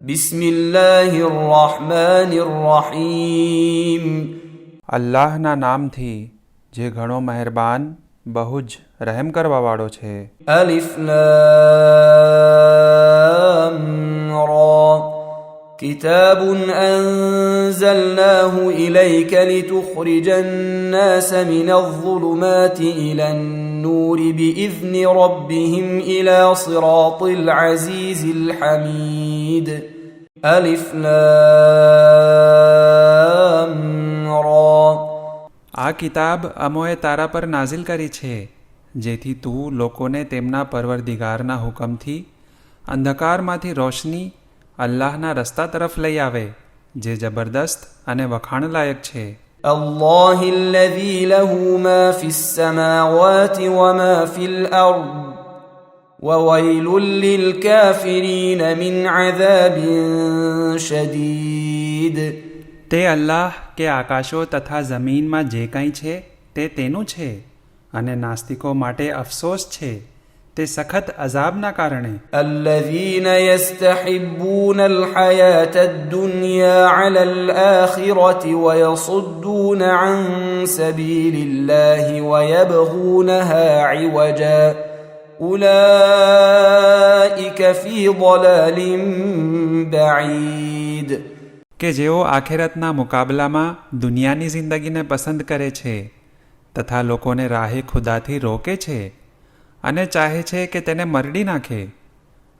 બિસ્મિલ્લાહિર્રહમાનિર્રહીમ. અલ્લાહના નામથી જે ઘણો મહેરબાન બહુ જ રહેમ કરવાવાળો છે. અલિફ લામ રા. કિતાબુન અંઝલનાહુ ઇલૈકા લિતુખ્રિજન નાસ મિનઝ ઝુલુમાતિ ઇલન નૂરી બિઇઝનિ રબ્બિહિમ ઇલા સિરાતિલ અઝીઝિલ હમીદ. અલિફ લામ રા. આ કિતાબ અમોએ તારા પર નાઝિલ કરી છે જેથી તું લોકોને તેમના પરવરદિગારના હુકમથી અંધકારમાંથી રોશની અલ્લાહના રસ્તા તરફ લઈ આવે જે જબરદસ્ત અને વખાણલાયક છે. الله الذي له ما في السماوات وما في الأرض وويل للكافرين من عذاب شديد. તે અલ્લાહ કે આકાશો તથા જમીનમાં જે કંઈ છે તે તેનું છે અને નાસ્તિકો માટે અફસોસ છે તે સખત અઝાબના કારણે. الذين يستحبون الحياة الدنيا على الآخرة ويصدون عن سبيل الله ويبغونها عوجا أولئك في ضلال بعيد. કે જેઓ આખેરતના મુકાબલામાં દુનિયાની જિંદગીને પસંદ કરે છે તથા લોકોને રાહે ખુદાથી રોકે છે અને ચાહે છે કે તેને મરડી નાખે,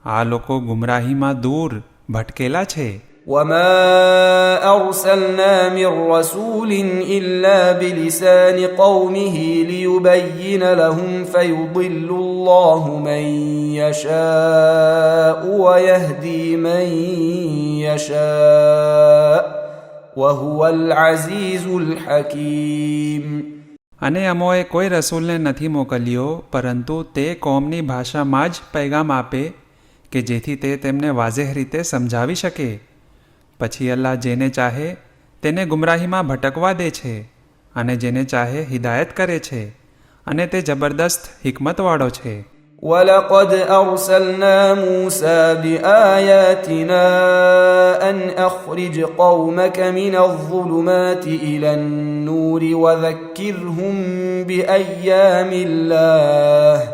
આ લોકો ગુમરાહીમાં દૂર ભટકેલા છે. وما أرسلنا من رسول إلا بلسان قومه ليبين لهم فيضل الله من يشاء ويهدي من يشاء وهو العزيز الحكيم. અને અમોએ કોઈ રસૂલને નથી મોકલ્યો પરંતુ તે કોમની ભાષામાં જ પૈગામ આપે કે જેથી તે તેમને વાઝેહ રીતે સમજાવી શકે. પછી અલ્લાહ જેને ચાહે તેને ગુમરાહીમાં ભટકવા દે છે અને જેને ચાહે હિદાયત કરે છે અને તે જબરદસ્ત હિકમતવાળો છે. ولقد أرسلنا موسى بآياتنا أن أخرج قومك من الظلمات إلى النور وذكرهم بأيام الله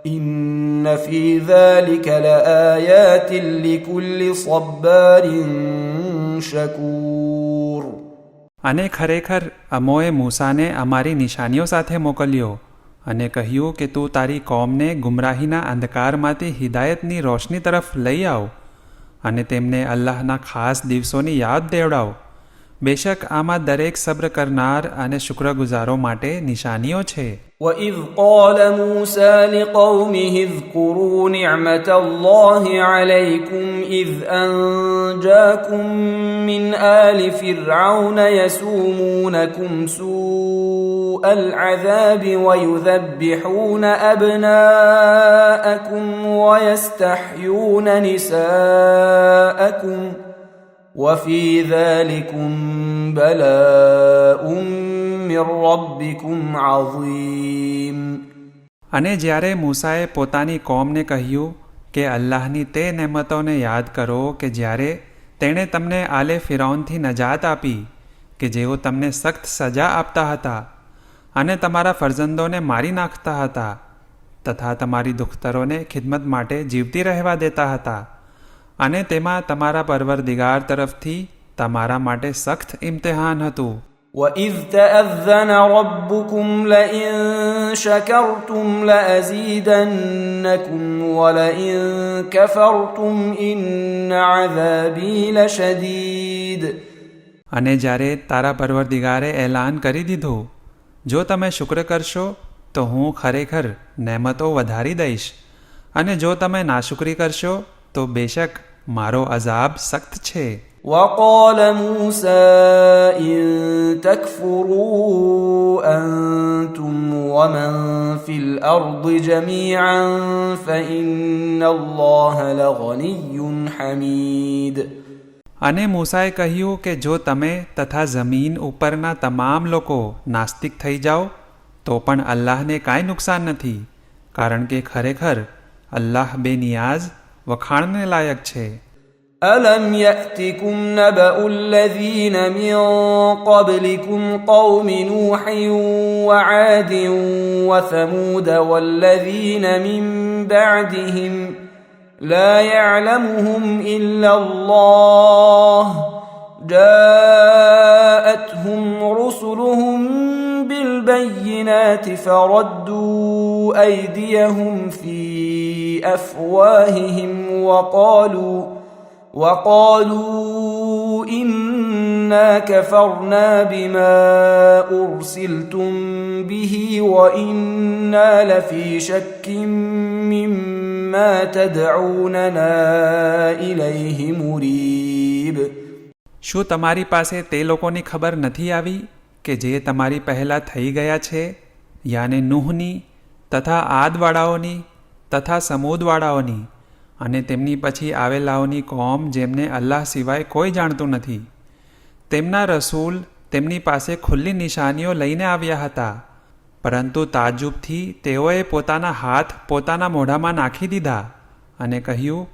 إن في ذلك لآيات لكل صبار شكور. અને ખરેખર અમોએ મૂસાને અમારી નિશાનીઓ સાથે મોકલ્યો અને કહ્યું કે તું તારી કોમને ગુમરાહીના અંધકારમાંથી હિદાયતની રોશની તરફ લઈ આવ અને તેમને અલ્લાહના ખાસ દિવસોની યાદ દેવડાવ. બેશક આમાં દરેક સબ્ર કરનાર અને શુક્રગુજારો માટે નિશાનીઓ છે. وَإِذْ قَالَ مُوسَى لِقَوْمِهِ اذْكُرُوا نِعْمَةَ اللَّهِ عَلَيْكُمْ إِذْ أَنْجَاكُمْ مِنْ آلِ فِرْعَوْنَ يَسُومُونَكُمْ سُوءَ الْعَذَابِ وَيُذَبِّحُونَ أَبْنَاءَكُمْ وَيَسْتَحْيُونَ نِسَاءَكُمْ وَفِي ذَلِكُمْ بَلَاءٌ مِّن رَّبِّكُمْ عَظِيمٌ. અને જ્યારે મૂસાએ પોતાની કોમને કહ્યું કે અલ્લાહની તે નેમતોને યાદ કરો કે જ્યારે તેણે તમને આલે ફિરૌનથી નજાત આપી કે જેઓ તમને સખ્ત સજા આપતા હતા અને તમારા ફરજંદોને મારી નાખતા હતા તથા તમારી દુખ્તરોને ખિદમત માટે જીવતી રહેવા દેતા હતા અને તેમાં તમારા પરવરદિગાર તરફથી તમારા માટે સખ્ત ઇમ્તિહાન હતું. وَإِذْ تَأَذَّنَ رَبُّكُمْ لَئِن شَكَرْتُمْ لَأَزِيدَنَّكُمْ وَلَئِن كَفَرْتُمْ إِنَّ عَذَابِي لَشَدِيدٌ. અને જ્યારે તારા પરવરદિગારે એલાન કરી દીધું જો તમે શુક્ર કરશો તો હું ખરેખર નેમતો વધારી દઈશ અને જો તમે નાશુકરી કરશો તો બેશક મારો અઝાબ સખ્ત છે. وقال موسى إن تكفروا أنتم ومن في الأرض جميعا فإن الله لغني حميد. અને મૂસાએ કહ્યું કે જો તમે તથા જમીન ઉપરના તમામ લોકો નાસ્તિક થઈ જાઓ તો પણ અલ્લાહને કાંઈ નુકસાન નથી કારણ કે ખરેખર અલ્લાહ બેનિયાઝ વખાણને લાયક છે. ألم يأتكم نبأ الذين من قبلكم قوم نوح وعاد وثمود والذين من بعدهم لا يعلمهم إلا الله جاءتهم رسلهم بالبينات فردوا أيديهم في أفواههم وقالوا إنا كفرنا بما أرسلتم به وإنا لفي شك مما تدعوننا إليه مريب. શું તમારી પાસે તે લોકોની ખબર નથી આવી કે જે તમારી પહેલાં થઈ ગયા છે, યાને નૂહની તથા આદવાળાઓની તથા સમૂદવાળાઓની અને તેમની પછી આવેલાઓની કોમ જેમને અલ્લાહ સિવાય કોઈ જાણતું નથી. તેમના રસૂલ તેમની પાસે ખુલ્લી નિશાનીઓ લઈને આવ્યા હતા, પરંતુ તાજુબથી તેઓએ પોતાના હાથ પોતાના મોઢામાં નાખી દીધા અને કહ્યું,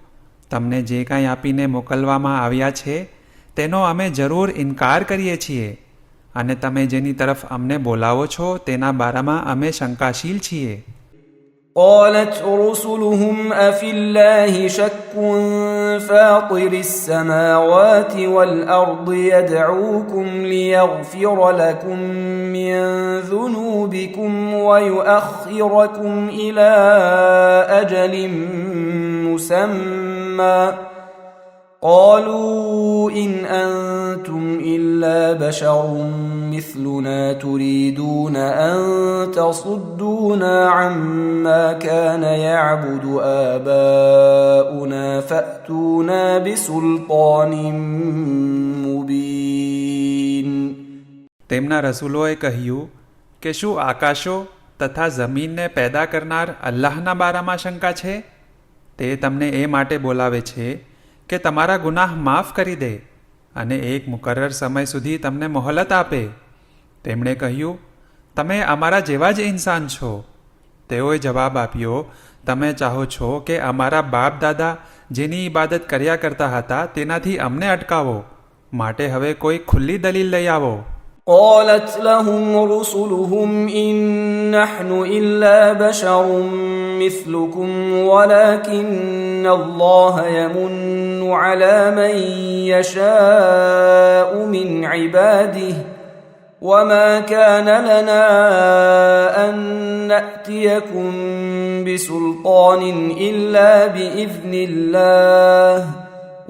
તમને જે કાંઈ આપીને મોકલવામાં આવ્યા છે તેનો અમે જરૂર ઇનકાર કરીએ છીએ અને તમે જેની તરફ અમને બોલાવો છો તેના બારામાં અમે શંકાશીલ છીએ. قالت رسلهم أفي الله شك فاطر السماوات والأرض يدعوكم ليغفر لكم من ذنوبكم ويؤخركم إلى أجل مسمى قالوا إن أنتم إلا بشر مثلنا تريدون أن تصدونا عما كان يعبد آباؤنا فأتونا بسلطان مبين. તેમના રસૂલોએ કહ્યું કે શું આકાશો તથા જમીનને પેદા કરનાર અલ્લાહના બારામાં શંકા છે? તે તમને એ માટે બોલાવે છે કે તમારા ગુનાહ માફ કરી દે અને એક મુકર્રર સમય સુધી તમને મોહલત આપે. તેમણે કહ્યું, તમે અમારા જેવા જ ઇન્સાન છો. તેઓએ જવાબ આપ્યો, તમે ચાહો છો કે અમારા બાપ દાદા જેની ઇબાદત કર્યા કરતા હતા તેનાથી અમને અટકાવો, માટે હવે કોઈ ખુલ્લી દલીલ લઈ આવો. قالت لهم رسلهم إن نحن إلا بشر مثلكم ولكن الله يمن على من يشاء من عباده وما كان لنا أن نأتيكم بسلطان إلا بإذن الله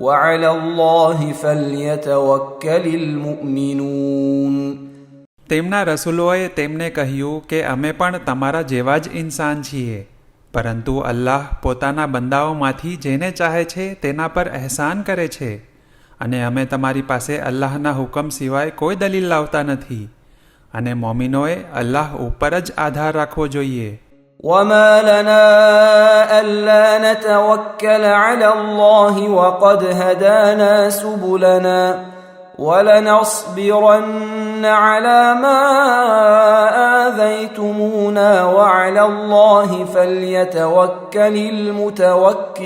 وعلى الله فليتوكل المؤمنون. તેમના રસૂલોએ તેમને કહ્યું કે અમે પણ તમારા જેવા જ ઇન્સાન છીએ, પરંતુ અલ્લાહ પોતાના બંદાઓમાંથી જેને ચાહે છે તેના પર અહેસાન કરે છે અને અમે તમારી પાસે અલ્લાહના હુકમ સિવાય કોઈ દલીલ લાવતા નથી અને મોમિનોએ અલ્લાહ ઉપર જ આધાર રાખવો જોઈએ. وما لنا ألا نتوكل على الله وقد هدانا سبلنا ولنصبرن على ما آذيتمونا وعلى الله فليتوكل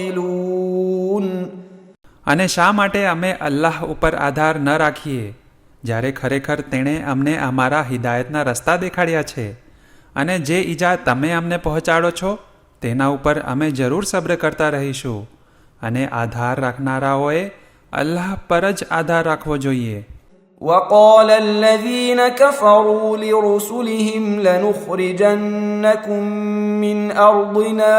المتوكلون. અને શા માટે અમે અલ્લાહ ઉપર આધાર ન રાખીએ જ્યારે ખરેખર તેણે અમને અમારા હિદાયતના રસ્તા દેખાડ્યા છે અને જે ઈજા તમે અમને પહોંચાડો છો તેના ઉપર અમે જરૂર સબ્ર કરતા રહીશું અને આધાર રાખનારાઓએ અલ્લાહ પર જ આધાર રાખવો જોઈએ. وقال الذين كفروا لرسلهم لنخرجنكم من أرضنا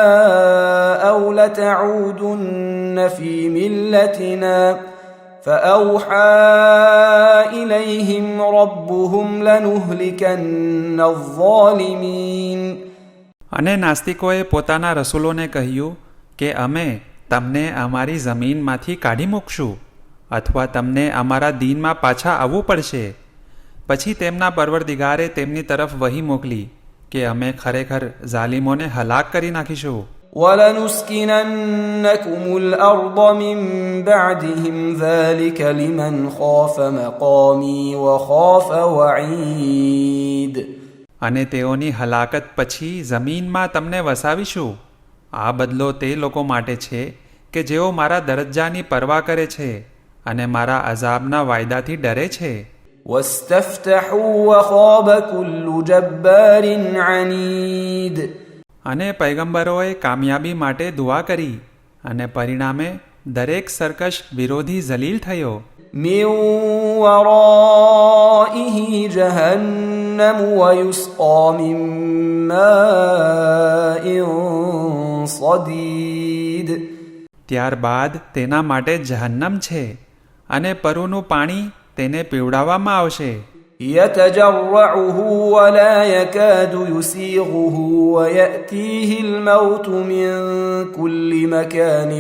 أو لتعودن في ملتنا فأوحى إليهم ربهم لنهلكن الظالمين. અને નાસ્તિકોએ પોતાના રસૂલોને કહ્યું કે અમે તમને અમારી જમીનમાંથી કાઢી મૂકશું અથવા તમને અમારા દીનમાં પાછા આવવું પડશે. પછી તેમના પરવરદિગારે તેમની તરફ વહી મોકલી કે અમે ખરેખર ઝાલિમોને હલાક કરી નાખીશું. وَلَنُسْكِنَنَّكُمُ الْأَرْضَ مِنْ بَعْدِهِمْ ذَلِكَ لِمَنْ خَافَ مَقَامِي وَخَافَ وَعِيدِ. અને તેઓની હલાકત પછી જમીનમાં તમને વસાવીશું. આ બદલો તે લોકો માટે છે કે જેઓ મારા દરજ્જાની પરવા કરે છે અને મારા અઝાબના વાયદાથી ડરે છે. واستفتحوا وخاب كل جبار عنيد. અને પૈગંબરોએ કામયાબી માટે દુઆ કરી અને પરિણામે દરેક સરકશ વિરોધી ઝલીલ થયો. من ورائه جهنم ويسقى من ماء صديد. ત્યારબાદ તેના માટે જહન્નમ છે અને પરુનું પાણી તેને પીવડાવવામાં આવશે. يتجرعه ولا يكاد يسيغه ويأتيه الموت من كل مكان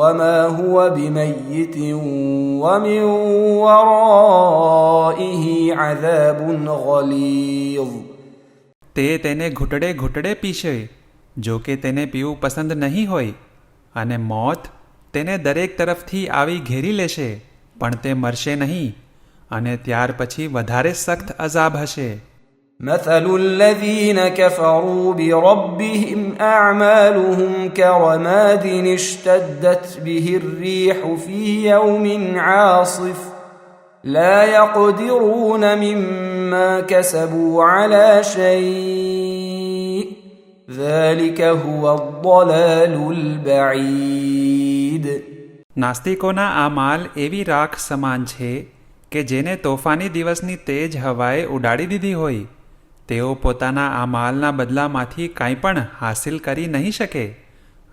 وما هو بميت ومن ورائه عذاب غليظ. તે તેને ઘૂંટડે ઘૂંટડે પીશે, જો કે તેને પીવું પસંદ નહીં હોય, અને મોત તેને દરેક તરફથી આવી ઘેરી લેશે, પણ તે મરશે નહીં, અને ત્યાર પછી વધારે સખ્ત અઝાબ હશે. مثل الذين كفروا بربهم أعمالهم كرماد اشتدت به الريح في يوم عاصف لا يقدرون مما كسبوا على شيء ذلك هو الضلال البعيد. નાસ્તિકોના આ માલ એવી રાખ સમાન છે કે જેને તોફાની દિવસની તેજ હવાએ ઉડાડી દીધી હોય. તેઓ પોતાના આ માલના બદલામાંથી કાંઈ પણ હાસિલ કરી નહીં શકે,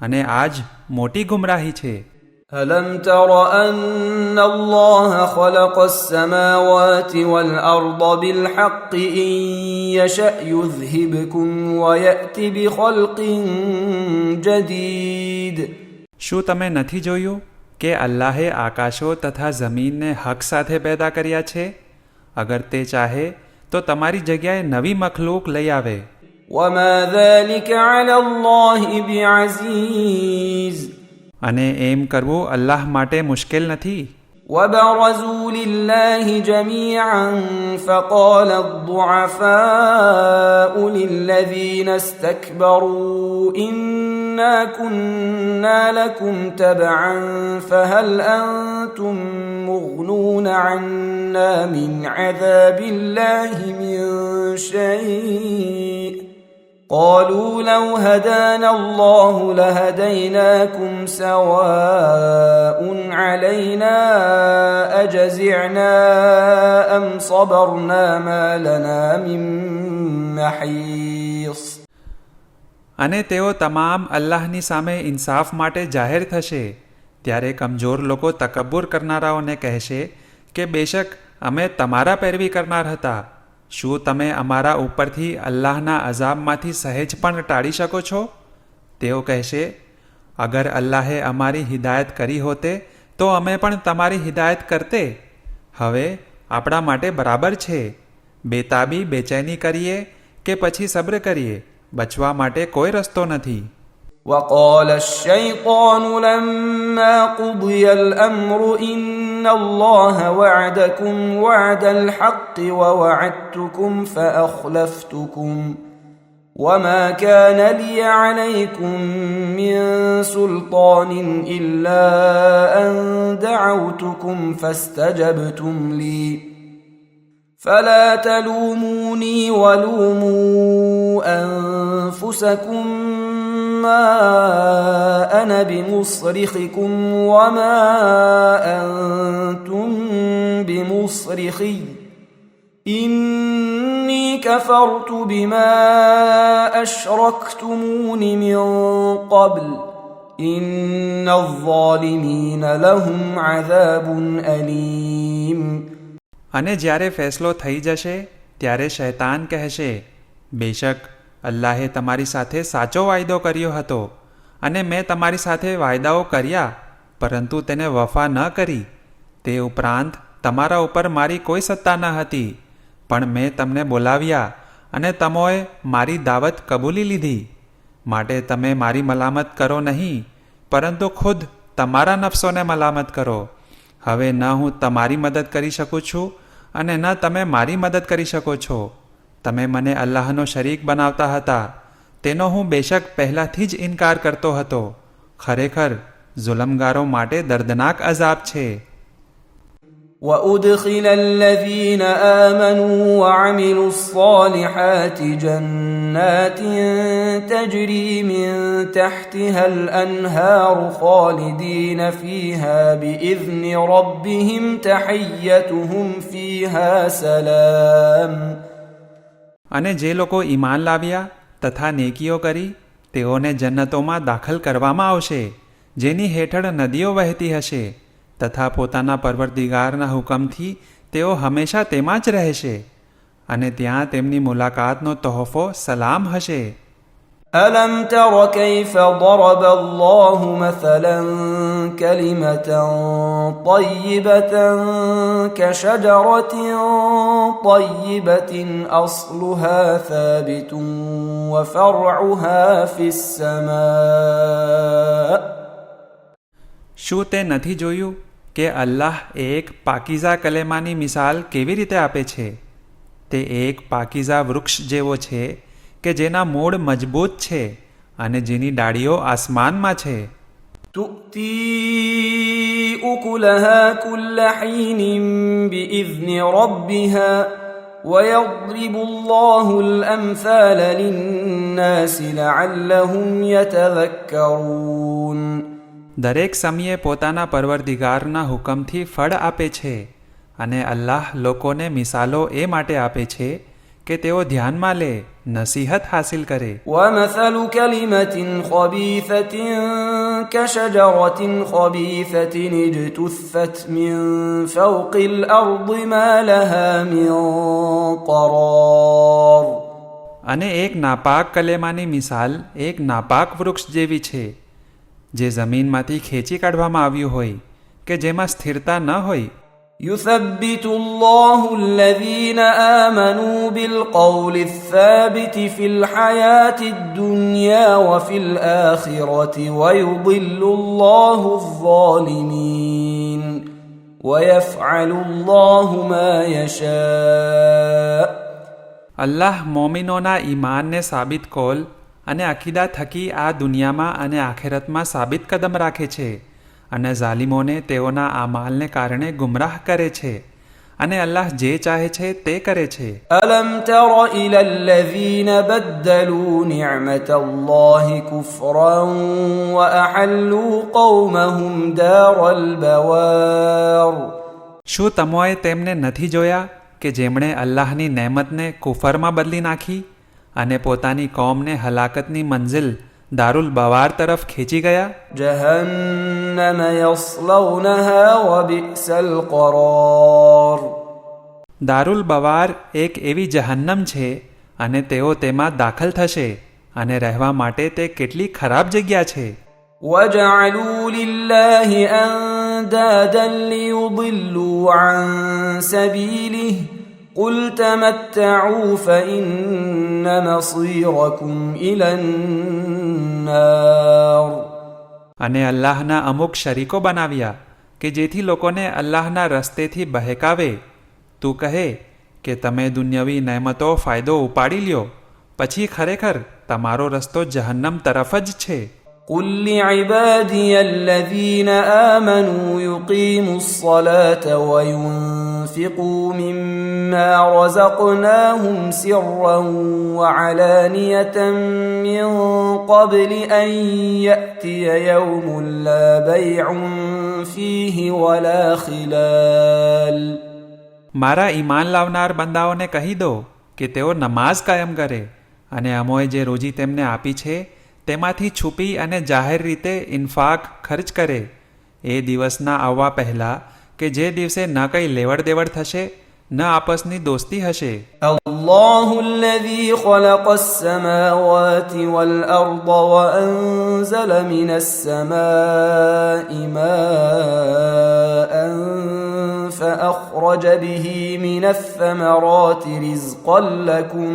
અને આ જ મોટી ગુમરાહી છે. ألم تر أن الله خلق السماوات والأرض بالحق إن يشأ يذهبكم ويأتي بخلق جديد. શું તમે નથી જોયું કે અલ્લાહે આકાશો તથા જમીનને હક સાથે પેદા કર્યા છે? અગર તે ચાહે તો તમારી જગ્યાએ નવી મખલૂક લઈ આવે. وما ذلك على الله بعزيز. અને એમ કરવું અલ્લાહ માટે મુશ્કેલ નથી. وبرزوا لله جميعا فقال الضعفاء للذين استكبروا إنا كنا لكم تبعا فهل أنتم مغنون عنا من عذاب الله من شيء قالوا لو هدانا الله لهديناكم سواء علينا أجزعنا أم صبرنا ما لنا من محيص. અને તેઓ તમામ અલ્લાહની સામે ઇન્સાફ માટે જાહેર થશે. ત્યારે કમજોર લોકો તકબ્બુર કરનારાઓને કહેશે કે બેશક અમે તમારા પેરવી કરનાર હતા. શું તમે અમારા ઉપરથી અલ્લાહના અઝાબમાંથી સહેજ પણ ટાળી શકો છો? તેઓ કહેશે, અગર અલ્લાહે અમારી હિદાયત કરી હોતે તો અમે પણ તમારી હિદાયત કરતે. હવે આપણા માટે બરાબર છે. બેતાબી બેચેની કરીએ કે પછી સબ્ર કરીએ, બચવા માટે કોઈ રસ્તો નથી. وقال الشيطان لما قضي الأمر إن الله وعدكم وعد الحق ووعدتكم فأخلفتكم وما كان لي عليكم من سلطان إلا أن دعوتكم فاستجبتم لي فلا تلوموني ولوموا أنفسكم ما أنا بمصرخكم وما أنتم بمصرخي إني كفرت بما أشركتمون من قبل إن الظالمين لهم عذاب أليم. અને જ્યારે ફેસલો થઈ જશે ત્યારે શૈતાન કહેશે, બેશક અલ્લાહે તમારી સાથે સાચો વાયદો કર્યો હતો અને મેં તમારી સાથે વાયદાઓ કર્યા, પરંતુ તેને વફા ન કરી. તે ઉપરાંત તમારા ઉપર મારી કોઈ સત્તા ન હતી, પણ મેં તમને બોલાવ્યા અને તમોએ મારી દાવત કબૂલી લીધી. માટે તમે મારી મલામત કરો નહીં, પરંતુ ખુદ તમારા નફસોને મલામત કરો. હવે ન હું તમારી મદદ કરી શકું છું અને ન તમે મારી મદદ કરી શકો છો. તમે મને અલ્લાહનો શરીક બનાવતા હતા, તેનો હું બેશક પહેલાંથી જ ઇનકાર કરતો હતો. ખરેખર ઝુલમગારો માટે દર્દનાક અઝાબ છે. وأدخل الذين آمنوا وعملوا الصالحات جنات تجري من تحتها الأنهار خالدين فيها بإذن ربهم تحيتهم فيها سلام. અને જે લોકો ઈમાન લાવ્યા તથા નેકીઓ કરી તેઓને જન્નતોમાં દાખલ કરવામાં આવશે જેની હેઠળ નદીઓ વહેતી હશે તથા પોતાના પરવરદિગારના હુકમથી તેઓ હંમેશા તેમાં જ રહેશે અને ત્યાં તેમની મુલાકાતનો તોહફો સલામ હશે. ألم تر كيف ضرب الله مثلا كلمة طيبة كشجرة طيبة أصلها ثابت وفرعها في السماء. શું તે નથી જોયું કે અલ્લાહ એક પાકીઝા કલેમાની મિસાલ કેવી રીતે આપે છે? તે એક પાકીઝા વૃક્ષ જેવો છે કે જેના મૂળ મજબૂત છે અને જેની ડાળીઓ આસમાનમાં છે. تؤتي أكلها كل حين بإذن ربها ويضرب الله الأمثال للناس لعلهم يتذكرون. દરેક સમયે પોતાના પરવરદિગારના હુકમથી ફળ આપે છે અને અલ્લાહ લોકોને મિસાલો એ માટે આપે છે કે તેઓ ધ્યાનમાં લે, નસીહત હાસિલ કરે. ومثل كلمة خبيثة كشجرة خبيثة اجتثت من فوق الأرض ما لها من قرار. અને એક નાપાક કલેમાની મિસાલ એક નાપાક વૃક્ષ જેવી છે જે જમીનમાંથી ખેંચી કાઢવામાં આવ્યું હોય કે જેમાં સ્થિરતા ન હોય. يثبت الله الذين آمنوا بالقول الثابت في الحياة الدنيا وفي الآخرة ويضل الله الظالمين ويفعل الله ما يشاء. અલ્લાહ મોમિનોના ઈમાનને સાબિત કોલ અને અકીદા થકી આ દુનિયામાં અને આખેરતમાં સાબિત કદમ રાખે છે અને ઝાલિમોને તેઓના આ માલને કારણે ગુમરાહ કરે છે અને અલ્લાહ જે ચાહે છે તે કરે છે. ألم تر إلى الذين بدلوا نعمة الله كفرا وأحلوا قومهم دار البوار. શું તમોએ તેમને નથી જોયા કે જેમણે અલ્લાહની નેમતને કુફરમાં બદલી નાખી અને પોતાની કોમને હલાકતની મંઝિલ દારુલ બવાર તરફ ખેંચી ગયા? جهنم يصلونها وبئس القرار. દારુલ બવાર એક એવી જહન્નમ છે અને તેઓ તેમાં દાખલ થશે અને રહેવા માટે તે કેટલી ખરાબ જગ્યા છે. وجعلوا لله أندادا ليضلوا عن سبيله قل تمتعوا فإن مصيركم إلى النار. અને અલ્લાહના અમુક શરીકો બનાવ્યા કે જેથી લોકોને અલ્લાહના રસ્તેથી બહેકાવે. તું કહે કે તમે દુન્યવી નેમતો ફાયદો ઉપાડી લ્યો, પછી ખરેખર તમારો રસ્તો જહન્નમ તરફ જ છે. قل لعبادي الذين آمنوا يقيموا الصلاة وينفقوا مما رزقناهم سرا وعلانية من قبل أن يأتي يوم لا بيع فيه ولا خلال. મારા ઈમાન લાવનાર બંદાઓને કહી દો કે તેઓ નમાઝ કાયમ કરે અને અમોએ જે રોજી તેમને આપી છે તેમાંથી છુપી અને જાહેર રીતે ઇન્ફાક ખર્ચ કરે એ દિવસના આવવા પહેલાં કે જે દિવસે ન કંઈ લેવડ દેવડ થશે ન આપસની દોસ્તી હશે. الله الذي خلق السماوات والأرض وأنزل من السماء ماء فأخرج به من الثمرات رزقا لكم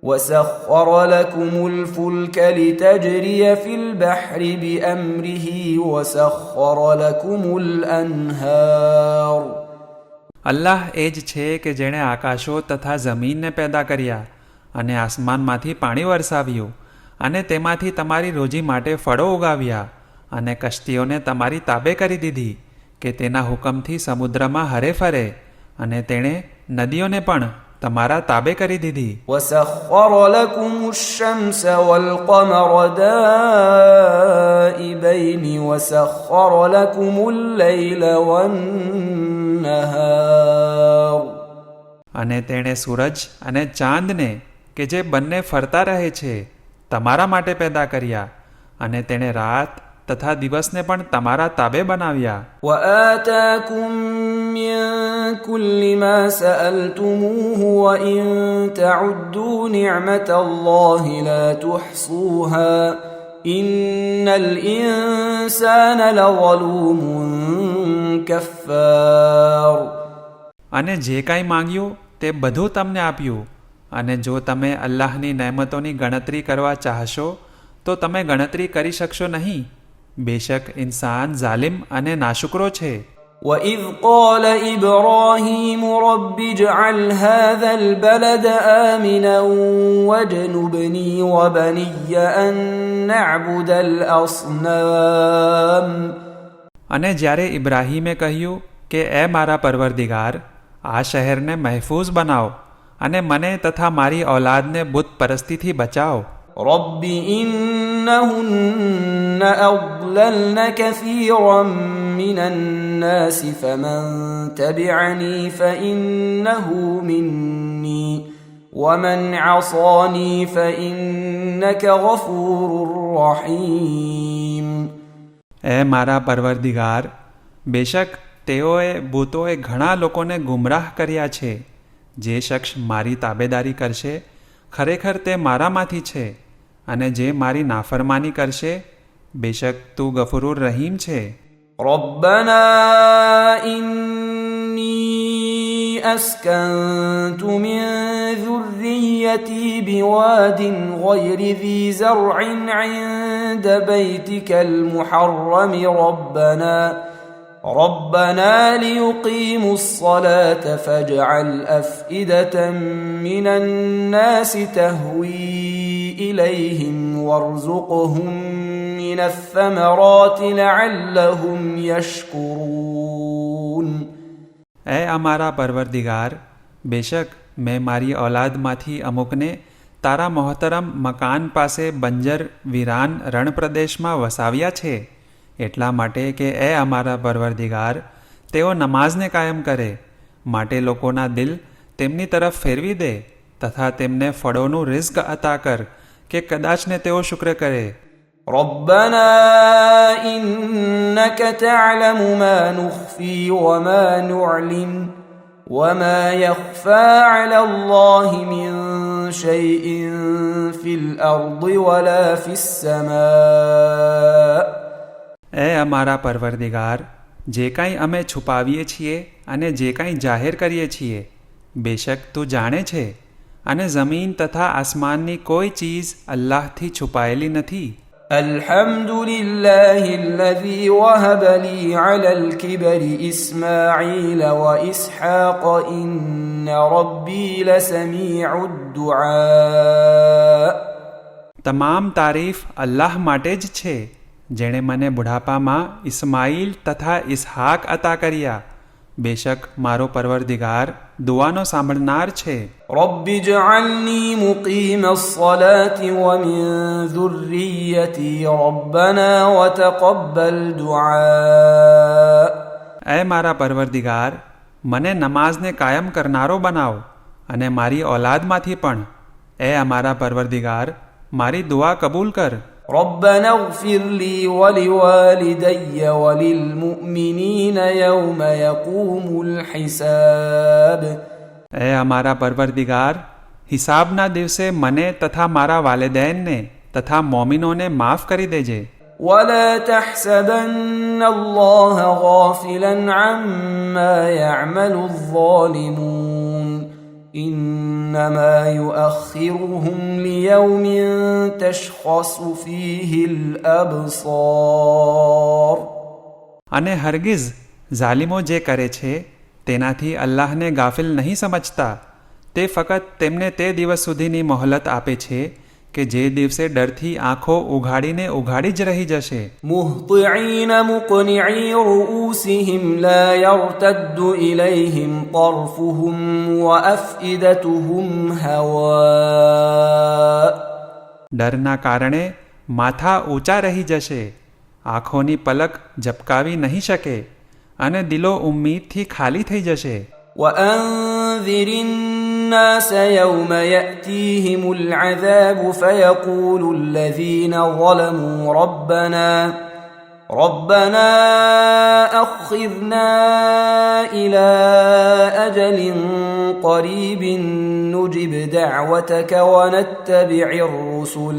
وسخر لكم الفلك لتجري في البحر بأمره وسخر لكم الأنهار. અલ્લાહ એ જ છે કે જેણે આકાશો તથા જમીનને પેદા કર્યા અને આસમાનમાંથી પાણી વરસાવ્યું અને તેમાંથી તમારી રોજી માટે ફળો ઉગાવ્યા અને કશ્તીઓને તમારી તાબે કરી દીધી કે તેના હુકમથી સમુદ્રમાં હરે ફરે, અને તેણે નદીઓને પણ તમારા તાબે કરી દીધી. وسخر لكم الشمس والقمر دائبين وسخر لكم الليل والنهار. અને તેણે સૂરજ અને ચાંદને કે જે બંને ફરતા રહે છે તમારા માટે પેદા કર્યા, અને તેણે રાત તથા દિવસને પણ તમારા તાબે બનાવ્યા. وآتاكم من كل ما سألتموه وإن تعدوا نعمة الله لا تحصوها إن الإنسان لظلوم كفار. અને જે કાંઈ માંગ્યું તે બધું તમને આપ્યું, અને જો તમે અલ્લાહની નહેમતોની ગણતરી કરવા ચાહશો તો તમે ગણતરી કરી શકશો નહીં. બેશક ઇન્સાન ઝાલિમ અને નાશુકરો છે. وإذ قال إبراهيم رب اجعل هذا البلد آمنا واجنبني وبني أن نعبد الأصنام. અને જ્યારે ઇબ્રાહીમે કહ્યું કે એ મારા પરવરદિગાર, આ શહેરને મહેફૂઝ બનાવો અને મને તથા મારી ઔલાદને બુત પરસ્તીથી બચાવો. رب إنهن أضللن كثيرا من الناس فمن تبعني فإنه مني ومن عصاني فإنك غفور رحيم. એ મારા પરવરદિગાર, બેશક ભૂતોએ ઘણા લોકોને ગુમરાહ કર્યા છે. જે શખ્સ મારી તાબેદારી કરશે ખરેખર તે મારામાંથી છે, અને જે મારી નાફરમાની કરશે બેશક તું ગફુરુર રહીમ છે. ربنا إني أسكنت من ذريتي بواد غير ذي زرع عند بيتك المحرم ربنا ليقيموا الصلاة فاجعل أفئدة من الناس تهوي إليهم وارزقهم من الثمرات لعلهم يشكرون. એ અમારા પરવરદિગાર, બેશક મેં મારી ઔલાદમાંથી અમુકને તારા મોહતરમ મકાન પાસે બંજર વિરાન રણપ્રદેશમાં વસાવ્યા છે, એટલા માટે કે એ અમારા પરવરદિગાર તેઓ નમાઝને કાયમ કરે, માટે લોકોના દિલ તેમની તરફ ફેરવી દે, તથા તેમને ફળોનું રિઝ્ક અતા કર કે કદાચને તેઓ શુક્ર કરે. ربنا إنك تعلم ما نخفي وما نعلن وما يخفى على الله من شيء في الأرض ولا في السماء. એ અમારા પરવરદિગાર, જે કાંઈ અમે છુપાવીએ છીએ અને જે કાંઈ જાહેર કરીએ છીએ બેશક તું જાણે છે, અને જમીન તથા આસમાનની કોઈ ચીજ અલ્લાહથી છુપાયેલી નથી. الحمد لله الذي وهب لي على الكبر إسماعيل وإسحاق إن ربي لسميع الدعاء. તમામ તારીફ અલ્લાહ માટે જ છે, જેણે મને બુઢાપામાં ઇસ્માઈલ તથા ઇસ્હાક અતા કર્યા. બેશક મારો પરવરદિગાર દુઆનો સાંભળનાર છે. رب اجعلني مقيم الصلاة ومن ذريتي ربنا وتقبل دعاء. એ મારા પરવરદિગાર, મને નમાઝને કાયમ કરનારો બનાવ, અને મારી ઔલાદમાંથી પણ એ અમારા પરવરદિગાર મારી દુઆ કબૂલ કર. ربنا اغفر لي ولوالدي وللمؤمنين يوم يقوم الحساب. એ અમારા પરવરદિગાર, હિસાબના દિવસે મને તથા મારા વાલિદૈનને તથા મોમિનોને માફ કરી દેજે. ولا تحسبن الله غافلا عما يعمل الظالمون إنما يؤخرهم ليوم تشخص فيه الأبصار. અને હરગિઝ ઝાલિમો જે કરે છે તેનાથી અલ્લાહને ગાફિલ નહીં સમજતા. તે ફકત તેમને તે દિવસ સુધીની મોહલત આપે છે કે જે દિવસે ડરથી આંખો ઉઘાડીને ઉઘાડી જ રહી જશે. مهطعين مقنعي رؤوسهم لا يرتد إليهم طرفهم وأفئدتهم هواء. ડરના કારણે માથા ઊંચા રહી જશે, આંખોની પલક ઝબકાવી નહીં શકે અને દિલો ઉમ્મીદથી ખાલી થઈ જશે. وأنذر الناس يوم يأتيهم العذاب فيقول الذين ظلموا ربنا أخذنا إلى أجل قريب نجب دعوتك ونتبع الرسل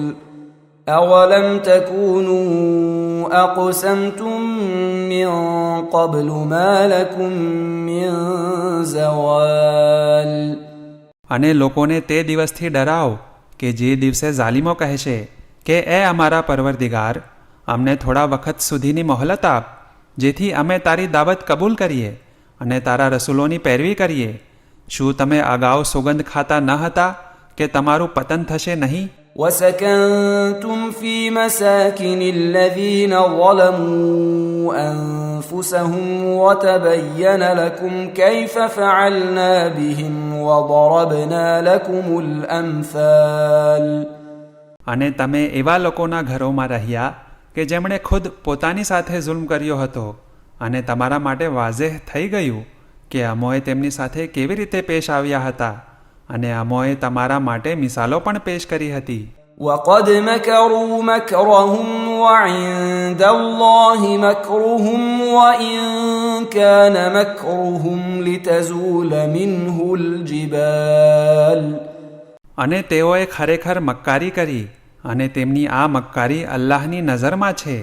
أولم تكونوا أقسمتم من قبل ما لكم من زوال. અને લોકોને તે દિવસથી ડરાવ કે જે દિવસે ઝાલિમો કહેશે કે એ અમારા પરવરદિગાર, અમને થોડા વખત સુધીની મોહલત આપ, જેથી અમે તારી દાવત કબૂલ કરીએ અને તારા રસૂલોની પેરવી કરીએ. શું તમે અગાઉ સોગંદ ખાતા ન હતા કે તમારું પતન થશે નહીં? وسكنتم في مساكن الذين ظلموا أنفسهم وتبين لكم كيف فعلنا بهم وضربنا لكم الأمثال. અને તમે એવા લોકોના ઘરોમાં રહ્યા કે જેમણે ખુદ પોતાની સાથે જુલ્મ કર્યો હતો, અને તમારા માટે વાઝેહ થઈ ગયું કે અમોએ તેમની સાથે કેવી રીતે પેશ આવ્યા હતા, અને અમોએ તમારા માટે મિસાલો પણ પેશ કરી હતી. وقد مكروا مكرهم وعند الله مكرهم وإن كان مكرهم لتزول منه الجبال. અને તેઓએ ખરેખર મક્કારી કરી, અને તેમની આ મક્કારી અલ્લાહની નજરમાં છે,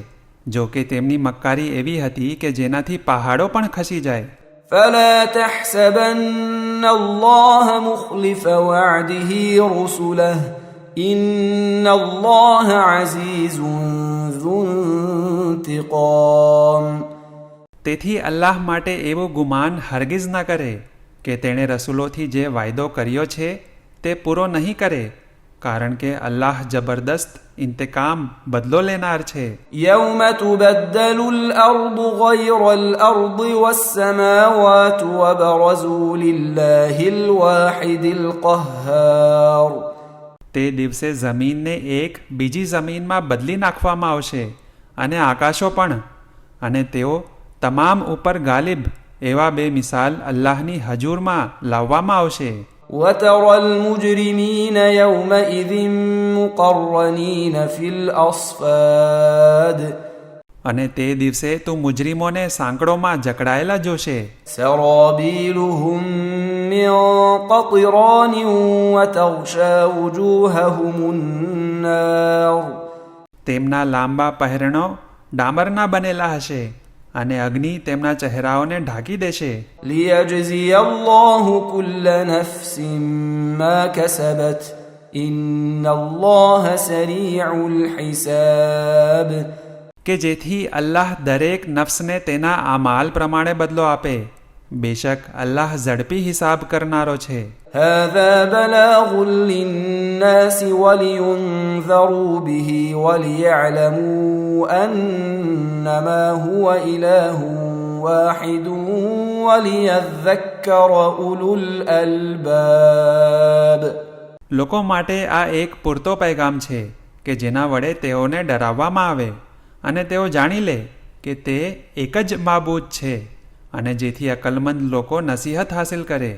જો કે તેમની મક્કારી એવી હતી કે જેનાથી પહાડો પણ ખસી જાય. فلا تحسبن الله مخلف وعده رسله إن الله عزيز ذو انتقام. તેથી અલ્લાહ માટે એવું ગુમાન હરગિઝ ન કરે કે તેણે રસૂલોથી જે વાયદો કર્યો છે તે પૂરો નહીં કરે, કારણ કે અલ્લાહ જબરદસ્ત ઇંતકામ બદલો લેનાર છે. يوم تبدل الأرض غير الأرض والسماوات وبرزوا لله الواحد القهار. તે દિવસે જમીનને એક બીજી જમીનમાં બદલી નાખવામાં આવશે, અને આકાશો પણ, અને તેઓ તમામ ઉપર ગાલિબ એવા બે મિસાલ અલ્લાહની હજૂરમાં લાવવામાં આવશે. وترى المجرمين يومئذ مقرنين في الأصفاد. અને તે દિવસે તું મુજરીમોને સાંકળોમાં જકડાયેલા જોશે. سرابيلهم من قطران وتغشى وجوههم النار. તેમના લાંબા પહેરણો ડામરના બનેલા હશે, અને અગ્નિ તેમના ચહેરાઓને ઢાંકી દેશે. ليجزي الله كل نفس ما كسبت إن الله سريع الحساب. કે જેથી અલ્લાહ દરેક નફ્સને તેના આમાલ પ્રમાણે બદલો આપે, બેશક અલ્લાહ ઝડપી હિસાબ કરનારો છે. هذا بلاغ للناس ولينذروا به وليعلموا أنما هو إله واحد وليذكر أولو الألباب. લોકો માટે આ એક પૂરતો પૈગામ છે કે જેના વડે તેઓને ડરાવવામાં આવે, અને તેઓ જાણી લે કે તે એક જ માબૂદ છે, અને જેથી અકલમંદ લોકો નસીહત હાસિલ કરે.